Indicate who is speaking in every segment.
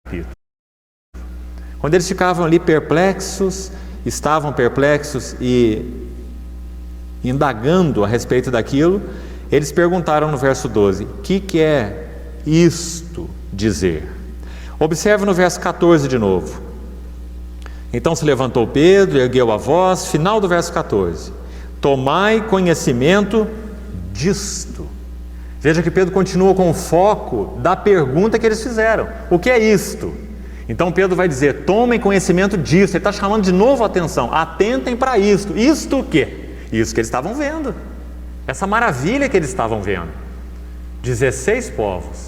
Speaker 1: capítulo. Quando eles ficavam ali perplexos, estavam perplexos e indagando a respeito daquilo, eles perguntaram no verso 12: o que quer isto dizer? Observe no verso 14 de novo. Então se levantou Pedro, ergueu a voz, final do verso 14: tomai conhecimento disto. Veja que Pedro continua com o foco da pergunta que eles fizeram: o que é isto? Então Pedro vai dizer: tomem conhecimento disso. Ele está chamando de novo a atenção: atentem para isto. Isto o quê? Isso que eles estavam vendo, essa maravilha que eles estavam vendo. 16 povos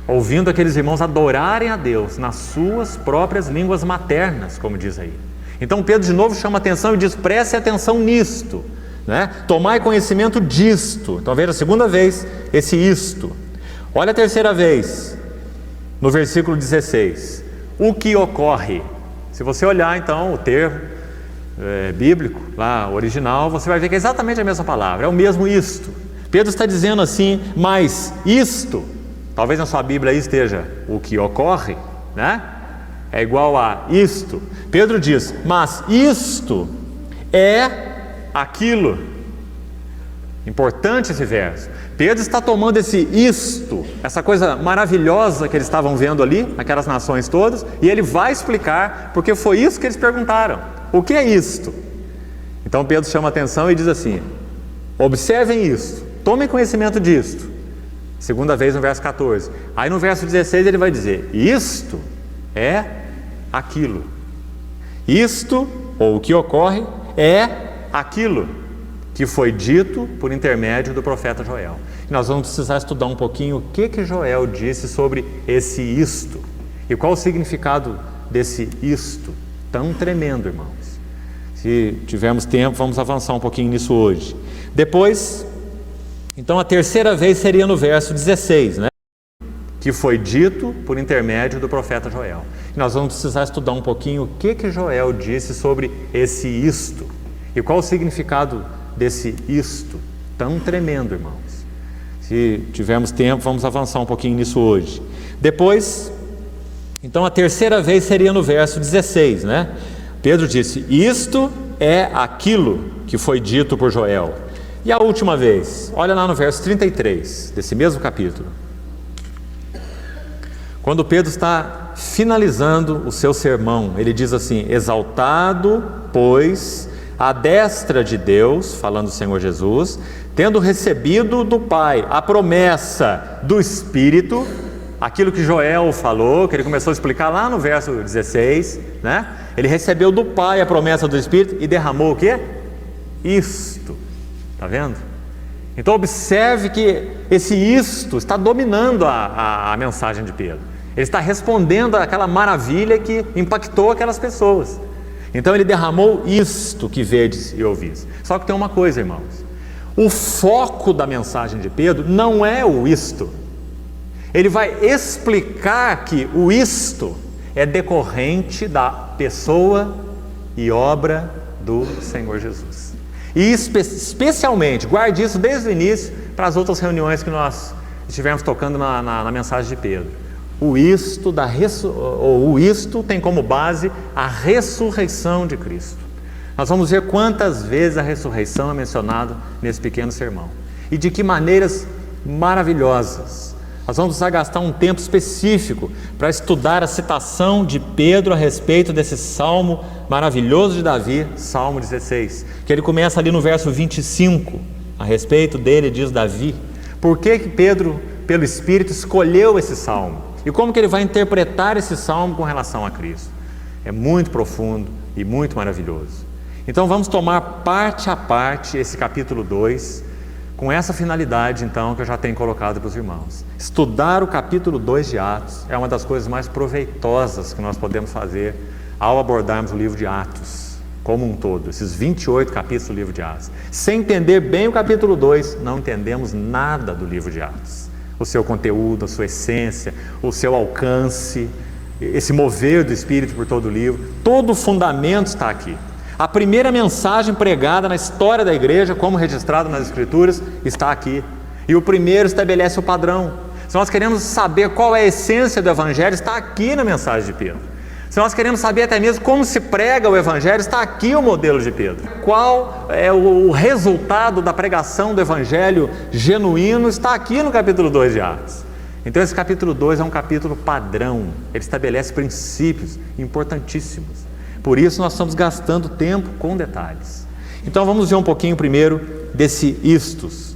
Speaker 1: ouvindo aqueles irmãos adorarem a Deus nas suas próprias línguas maternas, como diz aí. Então Pedro de novo chama a atenção e diz: preste atenção nisto, né? Tomai conhecimento disto. Então veja a segunda vez esse isto. Olha a terceira vez, no versículo 16: o que ocorre? Se você olhar então o termo bíblico, lá original, você vai ver que é exatamente a mesma palavra, é o mesmo isto. Pedro está dizendo assim: mas isto, talvez na sua Bíblia aí esteja o que ocorre, né? É igual a isto. Pedro diz: mas isto é aquilo. Importante esse verso. Pedro está tomando esse isto, essa coisa maravilhosa que eles estavam vendo ali, aquelas nações todas, e ele vai explicar, porque foi isso que eles perguntaram: o que é isto? Então Pedro chama a atenção e diz assim: observem isso, tomem conhecimento disto. Segunda vez no verso 14. Aí no verso 16 ele vai dizer: isto é aquilo. Isto, ou o que ocorre, é aquilo que foi dito por intermédio do profeta Joel. E nós vamos precisar estudar um pouquinho o que Joel disse sobre esse isto e qual o significado desse isto tão tremendo, irmãos. Se tivermos tempo, vamos avançar um pouquinho nisso hoje. Depois, então a terceira vez seria no verso 16, né? Que foi dito por intermédio do profeta Joel. E nós vamos precisar estudar um pouquinho o que Joel disse sobre esse isto e qual o significado desse isto tão tremendo, irmãos. Se tivermos tempo, vamos avançar um pouquinho nisso hoje. Depois, então a terceira vez seria no verso 16, né? Pedro disse: isto é aquilo que foi dito por Joel. E a última vez, olha lá no verso 33 desse mesmo capítulo, quando Pedro está finalizando o seu sermão, ele diz assim: exaltado, pois, à destra de Deus, falando do Senhor Jesus, tendo recebido do Pai a promessa do Espírito, aquilo que Joel falou, que ele começou a explicar lá no verso 16, né? Ele recebeu do Pai a promessa do Espírito e derramou o quê? Isto. Está vendo? Então observe que esse isto está dominando a mensagem de Pedro. Ele está respondendo àquela maravilha que impactou aquelas pessoas. Então ele derramou isto que vedes e ouvis. Só que tem uma coisa, irmãos: o foco da mensagem de Pedro não é o isto. Ele vai explicar que o isto é decorrente da pessoa e obra do Senhor Jesus. E especialmente, guarde isso desde o início para as outras reuniões que nós estivemos tocando na mensagem de Pedro. O isto tem como base a ressurreição de Cristo. Nós vamos ver quantas vezes a ressurreição é mencionada nesse pequeno sermão e de que maneiras maravilhosas. Nós vamos precisar gastar um tempo específico para estudar a citação de Pedro a respeito desse salmo maravilhoso de Davi, Salmo 16, que ele começa ali no verso 25. A respeito dele diz Davi: por que Pedro, pelo Espírito, escolheu esse salmo? E como que ele vai interpretar esse salmo com relação a Cristo? É muito profundo e muito maravilhoso. Então vamos tomar parte a parte esse capítulo 2, com essa finalidade então que eu já tenho colocado para os irmãos. Estudar o capítulo 2 de Atos é uma das coisas mais proveitosas que nós podemos fazer ao abordarmos o livro de Atos como um todo, esses 28 capítulos do livro de Atos. Sem entender bem o capítulo 2, não entendemos nada do livro de Atos. O seu conteúdo, a sua essência, o seu alcance, esse mover do Espírito por todo o livro, todo o fundamento está aqui. A primeira mensagem pregada na história da igreja, como registrada nas Escrituras, está aqui. E o primeiro estabelece o padrão. Se nós queremos saber qual é a essência do Evangelho, está aqui na mensagem de Pedro. Se nós queremos saber até mesmo como se prega o Evangelho, está aqui o modelo de Pedro. Qual é o resultado da pregação do Evangelho genuíno, está aqui no capítulo 2 de Atos. Então esse capítulo 2 é um capítulo padrão, ele estabelece princípios importantíssimos. Por isso nós estamos gastando tempo com detalhes. Então vamos ver um pouquinho primeiro desse istos.